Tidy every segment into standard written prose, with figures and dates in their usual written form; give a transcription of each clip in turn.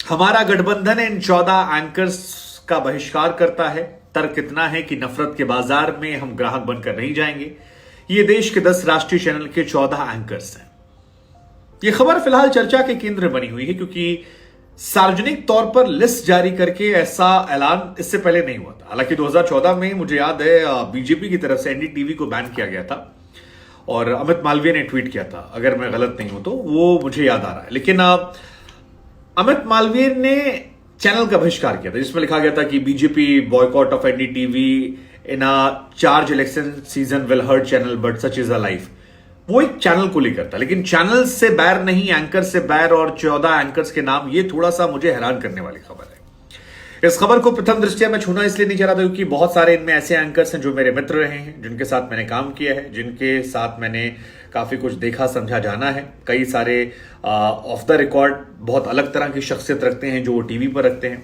हमारा गठबंधन इन 14 एंकर्स का बहिष्कार करता है। तर्क इतना है कि नफरत के बाजार में हम ग्राहक बनकर नहीं जाएंगे। ये देश के 10 राष्ट्रीय चैनल के 14 एंकर्स हैं। यह खबर फिलहाल चर्चा के केंद्र में बनी हुई है क्योंकि सार्वजनिक तौर पर लिस्ट जारी करके ऐसा ऐलान इससे पहले नहीं हुआ था। हालांकि 2014 में मुझे याद है बीजेपी की तरफ से एनडीटीवी को बैन किया गया था और अमित मालवीय ने ट्वीट किया था, अगर मैं गलत नहीं हूं तो वो मुझे याद आ रहा है। लेकिन अमित मालवीय ने चैनल का बहिष्कार किया था जिसमें लिखा गया था कि BJP boycott of NDTV in a charge election season will hurt channel but such is a life. वो एक चैनल को लेकर था, लेकिन चैनल से बैर नहीं, एंकर से बैर और 14 एंकर्स के नाम, ये थोड़ा सा मुझे हैरान करने वाली खबर है। इस खबर को प्रथम दृष्टया मैं छूना इसलिए नहीं चाह रहा था क्योंकि बहुत सारे इनमें ऐसे एंकर्स हैं जो मेरे मित्र रहे हैं, जिनके साथ मैंने काम किया है, जिनके साथ मैंने काफी कुछ देखा समझा जाना है। कई सारे ऑफ द रिकॉर्ड बहुत अलग तरह की शख्सियत रखते हैं जो वो टीवी पर रखते हैं।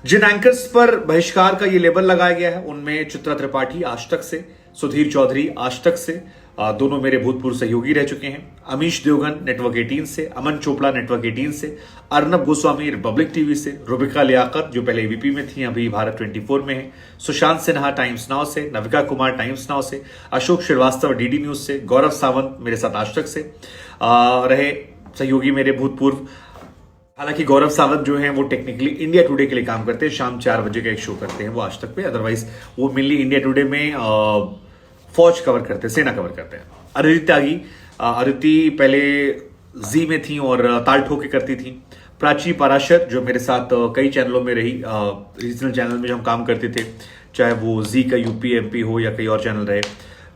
जिन एंकर्स पर बहिष्कार का ये लेबल लगाया गया है उनमें चित्रा त्रिपाठी आज तक से, सुधीर चौधरी आज तक से, दोनों मेरे भूतपूर्व सहयोगी रह चुके हैं, अमीश देवगन नेटवर्क 18 से, अमन चोपड़ा नेटवर्क 18 से, अर्नब गोस्वामी रिपब्लिक टीवी से, रुबिका लियाकत जो पहले एबीपी में थी अभी भारत 24 में है, सुशांत सिन्हा टाइम्स नाउ से, नविका कुमार टाइम्स नाउ से, अशोक श्रीवास्तव डीडी न्यूज से, गौरव सावंत मेरे साथ आज तक से रहे सहयोगी मेरे भूतपूर्व। हालांकि गौरव सावंत जो हैं वो टेक्निकली इंडिया टुडे के लिए काम करते हैं, शाम 4 बजे का एक शो करते हैं वो आज तक पे, अदरवाइज वो मेनली इंडिया टुडे में फौज कवर करते हैं, सेना कवर करते हैं। अदिति त्यागी, अदिति पहले जी में थी और ताल ठोके करती थी। प्राची पराशर जो मेरे साथ कई चैनलों में रही, रीजनल चैनल में जो हम काम करते थे, चाहे वो जी का यूपी एमपी हो या कई और चैनल रहे।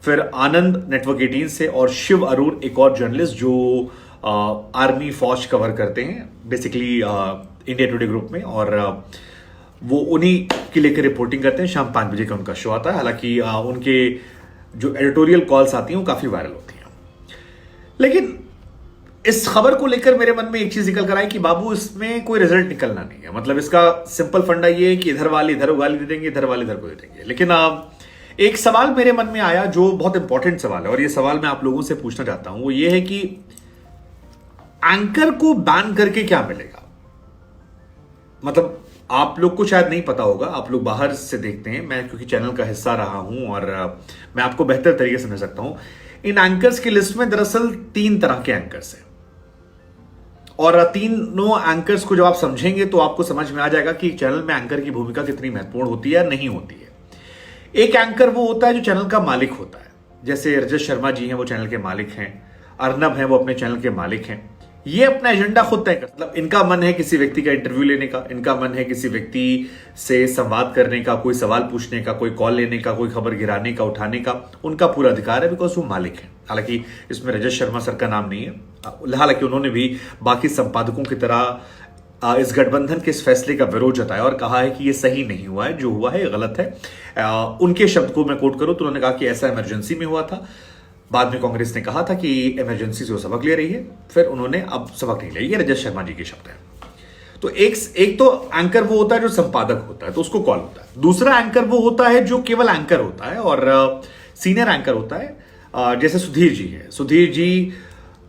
फिर आनंद नेटवर्क 18 से और शिव अरूर एक और जर्नलिस्ट जो आर्मी फौज कवर करते हैं बेसिकली इंडिया टुडे ग्रुप में, और वो उन्हीं के लेकर रिपोर्टिंग करते हैं। शाम 5 बजे का उनका शो आता है। हालांकि उनके जो एडिटोरियल कॉल्स आती हैं वो काफी वायरल होती हैं। लेकिन इस खबर को लेकर मेरे मन में एक चीज निकल कर आई कि बाबू इसमें कोई रिजल्ट निकलना नहीं है। मतलब इसका सिंपल फंडा ये है कि इधर वाले इधर गाली दे देंगे, इधर वाले इधर को दे देंगे। लेकिन एक सवाल मेरे मन में आया जो बहुत इंपॉर्टेंट सवाल है और ये सवाल मैं आप लोगों से पूछना चाहता हूं, वो ये है कि एंकर को बैन करके क्या मिलेगा। मतलब आप लोग को शायद नहीं पता होगा, आप लोग बाहर से देखते हैं, मैं क्योंकि चैनल का हिस्सा रहा हूं और मैं आपको बेहतर तरीके से समझ सकता हूं। इन एंकर्स की लिस्ट में दरअसल 3 तरह के एंकर्स हैं और तीनों एंकर्स को जब आप समझेंगे तो आपको समझ में आ जाएगा कि चैनल में एंकर की भूमिका कितनी महत्वपूर्ण होती है या नहीं होती है। एक एंकर वो होता है जो चैनल का मालिक होता है, जैसे रजत शर्मा जी हैं वो चैनल के मालिक हैं, अर्नब हैं वो अपने चैनल के मालिक हैं। ये अपना एजेंडा खुद तय करते, मतलब इनका मन है किसी व्यक्ति का इंटरव्यू लेने का, इनका मन है किसी व्यक्ति से संवाद करने का, कोई सवाल पूछने का, कोई कॉल लेने का, कोई खबर गिराने का, उठाने का, उनका पूरा अधिकार है बिकॉज वो मालिक है। हालांकि इसमें रजत शर्मा सर का नाम नहीं है, हालांकि उन्होंने भी बाकी संपादकों की तरह इस गठबंधन के इस फैसले का विरोध जताया और कहा है कि ये सही नहीं हुआ है, जो हुआ है गलत है। उनके शब्द को मैं कोट करूं तो उन्होंने कहा कि ऐसा इमरजेंसी में हुआ था। बाद में कांग्रेस ने कहा था कि इमरजेंसी से वो सबक ले रही है, फिर उन्होंने अब सबक नहीं लिया। ये रजत शर्मा जी के शब्द हैं। तो एक तो एंकर वो होता है जो संपादक होता है, तो उसको कॉल होता है। दूसरा एंकर वो होता है जो केवल एंकर होता है और सीनियर एंकर होता है, जैसे सुधीर जी है। सुधीर जी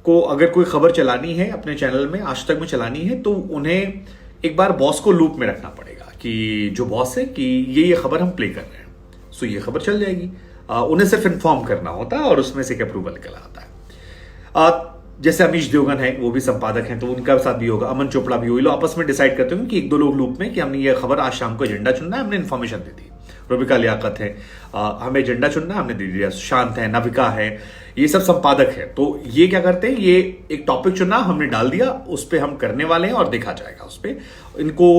को अगर कोई खबर चलानी है अपने चैनल में, आज तक में चलानी है, तो उन्हें एक बार बॉस को लूप में रखना पड़ेगा कि जो बॉस है कि ये खबर हम प्ले कर रहे हैं, सो ये खबर चल जाएगी। उन्हें सिर्फ इन्फॉर्म करना होता है और उसमें से एक अप्रूवल निकल आता है। जैसे अमीश देवगन है वो भी संपादक हैं, तो उनका साथ भी होगा, अमन चोपड़ा भी होगी, लोग आपस में डिसाइड करते होंगे कि 1-2 लोग लूप में कि हमने ये खबर आज शाम को एजेंडा चुनना है, हमने इन्फॉर्मेशन दे दी। रुबिका लियाकत है, हमें एजेंडा चुनना है, हमने दे दिया। शांत है, नविका है, ये सब संपादक है। तो ये क्या करते हैं, ये एक टॉपिक चुना, हमने डाल दिया, उस पर हम करने वाले हैं और देखा जाएगा उस पर। इनको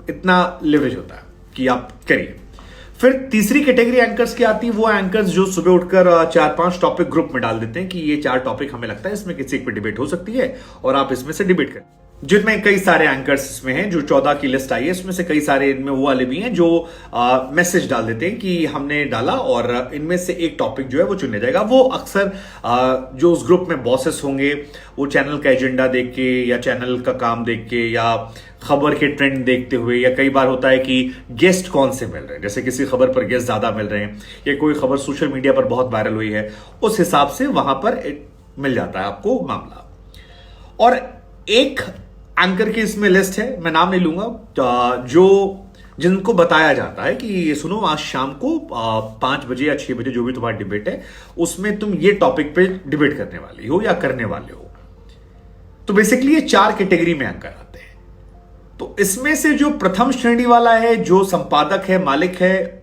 इतना लिवरेज होता है कि आप करिए। फिर तीसरी कैटेगरी एंकर्स की आती है, वो एंकर्स जो सुबह उठकर 4-5 टॉपिक ग्रुप में डाल देते हैं कि ये 4 टॉपिक हमें लगता है इसमें किसी एक पे डिबेट हो सकती है और आप इसमें से डिबेट करें। जिनमें कई सारे एंकर्स इसमें हैं, जो 14 की लिस्ट आई है उसमें से कई सारे इनमें वो वाले भी हैं जो मैसेज डाल देते हैं कि हमने डाला और इनमें से एक टॉपिक जो है वो चुने जाएगा। वो अक्सर जो उस ग्रुप में बॉसेस होंगे वो चैनल का एजेंडा देख के या चैनल का काम देख के या खबर के ट्रेंड देखते हुए, या कई बार होता है कि गेस्ट कौन से मिल रहे हैं, जैसे किसी खबर पर गेस्ट ज्यादा मिल रहे हैं या कोई खबर सोशल मीडिया पर बहुत वायरल हुई है, उस हिसाब से वहां पर मिल जाता है आपको मामला। और एक एंकर की इसमें लिस्ट है, मैं नाम नहीं लूंगा, जो जिनको बताया जाता है कि सुनो आज शाम को 5 बजे या 6 बजे जो भी तुम्हारा डिबेट है उसमें तुम ये टॉपिक पे डिबेट करने वाली हो या करने वाले हो। तो बेसिकली ये 4 कैटेगरी में एंकर आते हैं। तो इसमें से जो प्रथम श्रेणी वाला है, जो संपादक है, मालिक है,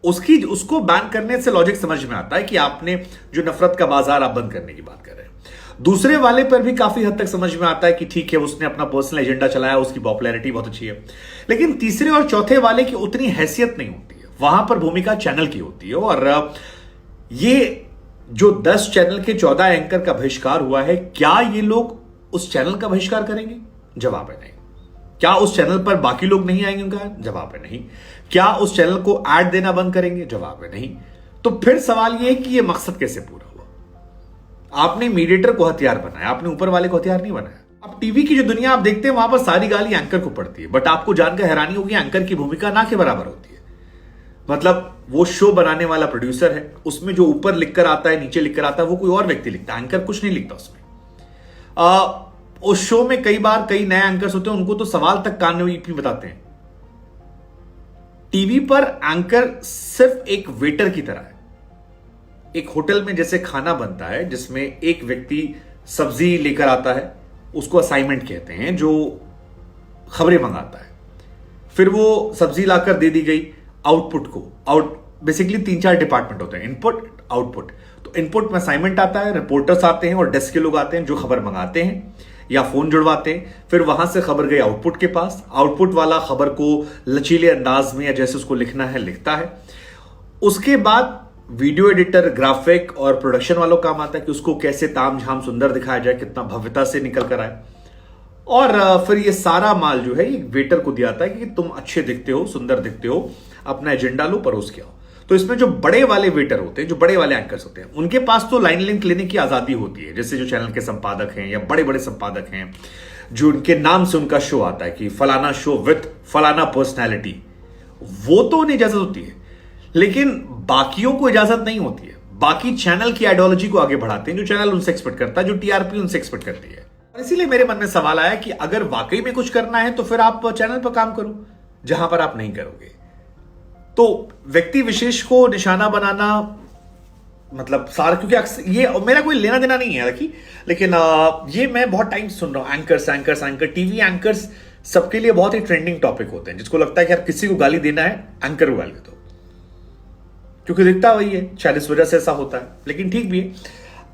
उसको बैन करने से लॉजिक समझ में आता है कि आपने जो नफरत का बाजार आप बंद करने की बात कर रहे हैं। दूसरे वाले पर भी काफी हद तक समझ में आता है कि ठीक है उसने अपना पर्सनल एजेंडा चलाया, उसकी पॉपुलैरिटी बहुत अच्छी है। लेकिन तीसरे और चौथे वाले की उतनी हैसियत नहीं होती है, वहां पर भूमिका चैनल की होती है। और ये जो 10 चैनल के 14 एंकर का बहिष्कार हुआ है, क्या ये लोग उस चैनल का बहिष्कार करेंगे? जवाब है नहीं। क्या उस चैनल पर बाकी लोग नहीं आएंगे? उनका जवाब है नहीं। क्या उस चैनल को ऐड देना बंद करेंगे? जवाब है नहीं। तो फिर सवाल यह है कि यह मकसद कैसे पूरा हुआ? आपने मीडिएटर को हथियार बनाया, आपने ऊपर वाले को हथियार नहीं बनाया। अब टीवी की जो दुनिया आप देखते हैं वहां पर सारी गाली एंकर को पड़ती है, बट आपको जानकर हैरानी होगी एंकर की भूमिका ना के बराबर होती है। मतलब वो शो बनाने वाला प्रोड्यूसर है, उसमें जो ऊपर लिखकर आता है नीचे लिखकर आता है वो कोई और व्यक्ति लिखता है, एंकर कुछ नहीं लिखता उसमें। उस शो में कई बार कई नए एंकर्स होते हैं, उनको तो सवाल तक कान में भी बताते हैं। टीवी पर एंकर सिर्फ एक वेटर की तरह है। एक होटल में जैसे खाना बनता है जिसमें एक व्यक्ति सब्जी लेकर आता है, उसको असाइनमेंट कहते हैं, जो खबरें मंगाता है। फिर वो सब्जी लाकर दे दी गई आउटपुट को। बेसिकली 3-4 डिपार्टमेंट होते हैं, इनपुट आउटपुट। तो इनपुट में असाइनमेंट आता है, रिपोर्टर्स आते हैं और डेस्क के लोग आते हैं जो खबर मंगाते हैं या फोन जुड़वाते हैं। फिर वहां से खबर गई आउटपुट के पास, आउटपुट वाला खबर को लचीले अंदाज में या जैसे उसको लिखना है लिखता है। उसके बाद वीडियो एडिटर, ग्राफिक और प्रोडक्शन वालों का काम आता है कि उसको कैसे ताम झाम सुंदर दिखाया जाए, कितना भव्यता से निकल कर आए। और फिर ये सारा माल जो है ये वेटर को दिया जाता है कि तुम अच्छे दिखते हो, सुंदर दिखते हो, अपना एजेंडा लो, परोस के आओ। तो इसमें जो बड़े वाले वेटर होते हैं, जो बड़े वाले एंकर्स होते हैं, उनके पास तो लाइन लिंक लेने की आजादी होती है। जैसे जो चैनल के संपादक हैं या बड़े बड़े संपादक हैं, जो उनके नाम से उनका शो आता है कि फलाना शो विद फलाना पर्सनैलिटी, वो तो उन्हें इजाजत होती है। लेकिन बाकियों को इजाजत नहीं होती है। बाकी चैनल की आइडियोलॉजी को आगे बढ़ाते हैं, जो चैनल उनसे एक्सपेक्ट करता है, जो टीआरपी उनसे एक्सपेक्ट करती है। और इसीलिए मेरे मन में सवाल आया कि अगर वाकई में कुछ करना है तो फिर आप चैनल पर काम करो जहां पर आप नहीं करोगे। तो व्यक्ति विशेष को निशाना बनाना मतलब सारा, क्योंकि अक्सर ये मेरा कोई लेना देना नहीं है लेकिन ये मैं बहुत टाइम सुन रहा हूं, एंकर टीवी एंकर्स सबके लिए बहुत ही ट्रेंडिंग टॉपिक होते हैं। जिसको लगता है कि यार किसी को गाली देना है, एंकर को गाली दो, क्योंकि दिखता वही है, शायद इस वजह से ऐसा होता है। लेकिन ठीक भी है।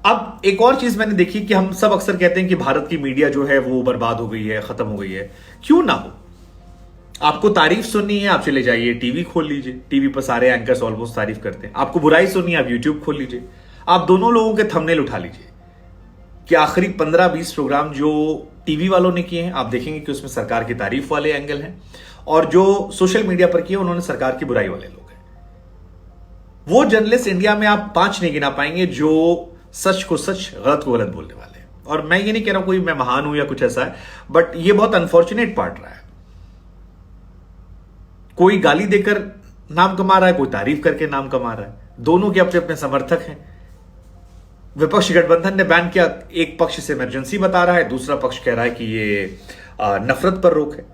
अब एक और चीज मैंने देखी कि हम सब अक्सर कहते हैं कि भारत की मीडिया जो है वो बर्बाद हो गई है, खत्म हो गई है। क्यों ना हो? आपको तारीफ सुननी है, आप चले जाइए टीवी खोल लीजिए, टीवी पर सारे एंकर्स ऑलमोस्ट तारीफ करते हैं। आपको बुराई सुननी है, आप यूट्यूब खोल लीजिए, आप दोनों लोगों के थंबनेल उठा लीजिए कि आखिरी 15-20 प्रोग्राम जो टीवी वालों ने किए हैं, आप देखेंगे कि उसमें सरकार की तारीफ वाले एंगल हैं, और जो सोशल मीडिया पर किए उन्होंने सरकार की बुराई वाले लोग हैं। वो जर्नलिस्ट इंडिया में आप 5 नहीं गिना पाएंगे जो सच को सच, गलत को गलत बोलने वाले हैं। और मैं ये नहीं कह रहा कोई मैं महान हूं या कुछ ऐसा है, बट ये बहुत अनफॉर्चुनेट पार्ट रहा है। कोई गाली देकर नाम कमा रहा है, कोई तारीफ करके नाम कमा रहा है। दोनों के अपने अपने समर्थक हैं। विपक्ष गठबंधन ने बैन किया, एक पक्ष से इमरजेंसी बता रहा है, दूसरा पक्ष कह रहा है कि ये नफरत पर रोक है।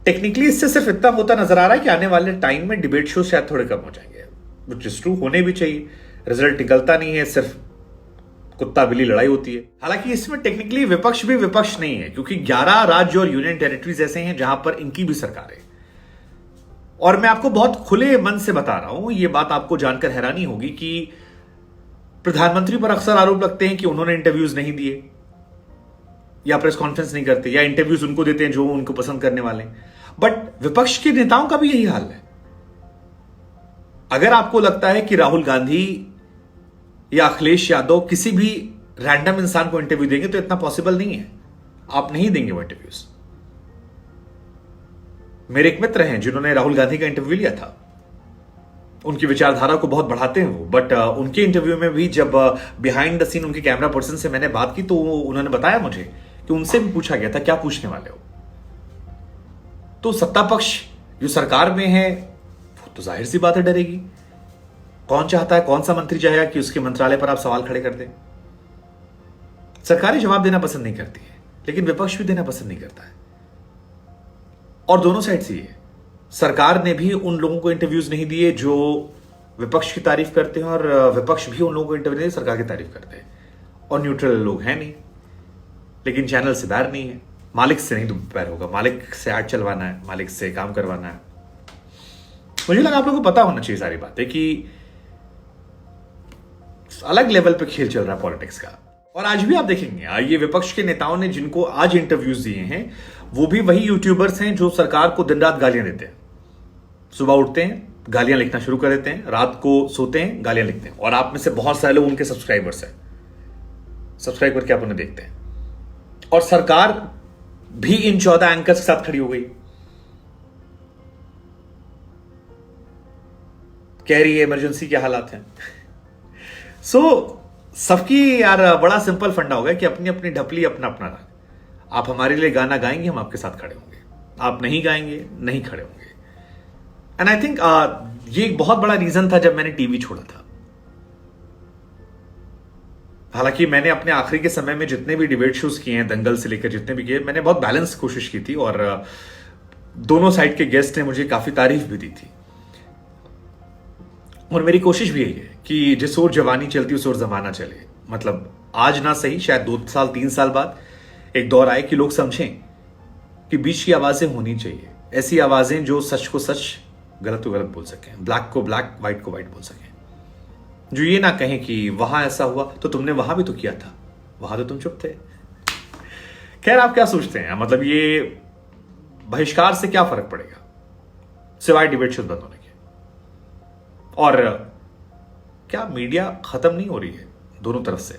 टेक्निकली इससे सिर्फ इतना होता नजर आ रहा है कि आने वाले टाइम में डिबेट शो शायद थोड़े कम हो जाएंगे, विच इज ट्रू, होने भी चाहिए। रिजल्ट निकलता नहीं है, सिर्फ कुत्ता बिल्ली लड़ाई होती है। हालांकि इसमें टेक्निकली विपक्ष भी विपक्ष नहीं है, क्योंकि 11 राज्य और यूनियन टेरिटरीज ऐसे हैं जहां पर इनकी भी सरकार है। और मैं आपको बहुत खुले मन से बता रहा हूं, यह बात आपको जानकर हैरानी होगी कि प्रधानमंत्री पर अक्सर आरोप लगते हैं कि उन्होंने इंटरव्यूज नहीं दिए या प्रेस कॉन्फ्रेंस नहीं करते, या इंटरव्यूज उनको देते हैं जो उनको पसंद करने वाले। बट विपक्ष के नेताओं का भी यही हाल है। अगर आपको लगता है कि राहुल गांधी या अखिलेश यादव किसी भी रैंडम इंसान को इंटरव्यू देंगे, तो इतना पॉसिबल नहीं है। आप नहीं देंगे वो इंटरव्यूज। मेरे एक मित्र हैं जिन्होंने राहुल गांधी का इंटरव्यू लिया था। उनकी विचारधारा को बहुत बढ़ाते हैं वो, बट उनके इंटरव्यू में भी जब बिहाइंड द सीन उनके कैमरा पर्सन से मैंने बात की, तो उन्होंने बताया मुझे कि उनसे भी पूछा गया था क्या पूछने वाले हो। तो सत्ता पक्ष जो सरकार में है वो तो जाहिर सी बात है डरेगी। कौन चाहता है, कौन सा मंत्री चाहेगा कि उसके मंत्रालय पर आप सवाल खड़े कर दें? सरकारें जवाब देना पसंद नहीं करती है। लेकिन विपक्ष भी देना पसंद नहीं करता है। और दोनों साइड से ये सरकार ने भी उन लोगों को इंटरव्यूज नहीं दिए जो विपक्ष की तारीफ करते हैं, और विपक्ष भी उन लोगों को इंटरव्यू नहीं सरकार की तारीफ करते हैं। और न्यूट्रल लोग हैं नहीं, लेकिन चैनल से बाहर नहीं है। मालिक से नहीं दोपहर होगा, मालिक से ऐड चलवाना है, मालिक से काम करवाना है। मुझे लगा आप लोगों को पता होना चाहिए सारी बातें कि अलग लेवल पे खेल चल रहा है पॉलिटिक्स का। और आज भी आप देखेंगे ये विपक्ष के नेताओं ने जिनको आज इंटरव्यूज दिए हैं वो भी वही यूट्यूबर्स हैं जो सरकार को दिन रात गालियां देते हैं। सुबह उठते हैं, गालियां लिखना शुरू कर देते हैं, रात को सोते हैं, गालियां लिखते हैं। और आप में से बहुत सारे लोग उनके सब्सक्राइबर्स हैं, सब्सक्राइब करके आप उन्हें देखते हैं। और सरकार भी इन 14 एंकर्स के साथ खड़ी हो गई, कह रही है इमरजेंसी के हालात हैं। सबकी यार बड़ा सिंपल फंडा होगा कि अपनी अपनी ढपली अपना अपना रंग। आप हमारे लिए गाना गाएंगे, हम आपके साथ खड़े होंगे। आप नहीं गाएंगे, नहीं खड़े होंगे। एंड आई थिंक ये एक बहुत बड़ा रीजन था जब मैंने टीवी छोड़ा था। हालांकि मैंने अपने आखिरी के समय में जितने भी डिबेट शोज किए हैं, दंगल से लेकर जितने भी किए, मैंने बहुत बैलेंस कोशिश की थी। और दोनों साइड के गेस्ट ने मुझे काफी तारीफ भी दी थी। और मेरी कोशिश भी यही है कि जिस ओर जवानी चलती उस ओर जमाना चले। मतलब आज ना सही, शायद 2 साल 3 साल बाद एक दौर आए कि लोग समझें कि बीच की आवाजें होनी चाहिए। ऐसी आवाजें जो सच को सच, गलत को गलत बोल सकें, ब्लैक को ब्लैक, व्हाइट को व्हाइट बोल सकें। जो ये ना कहें कि वहां ऐसा हुआ तो तुमने वहां भी तो किया था, वहां तो तुम चुप थे। खैर, आप क्या सोचते हैं? मतलब ये बहिष्कार से क्या फर्क पड़ेगा सिवाय डिबेट शो बंद होने के? और क्या मीडिया खत्म नहीं हो रही है दोनों तरफ से?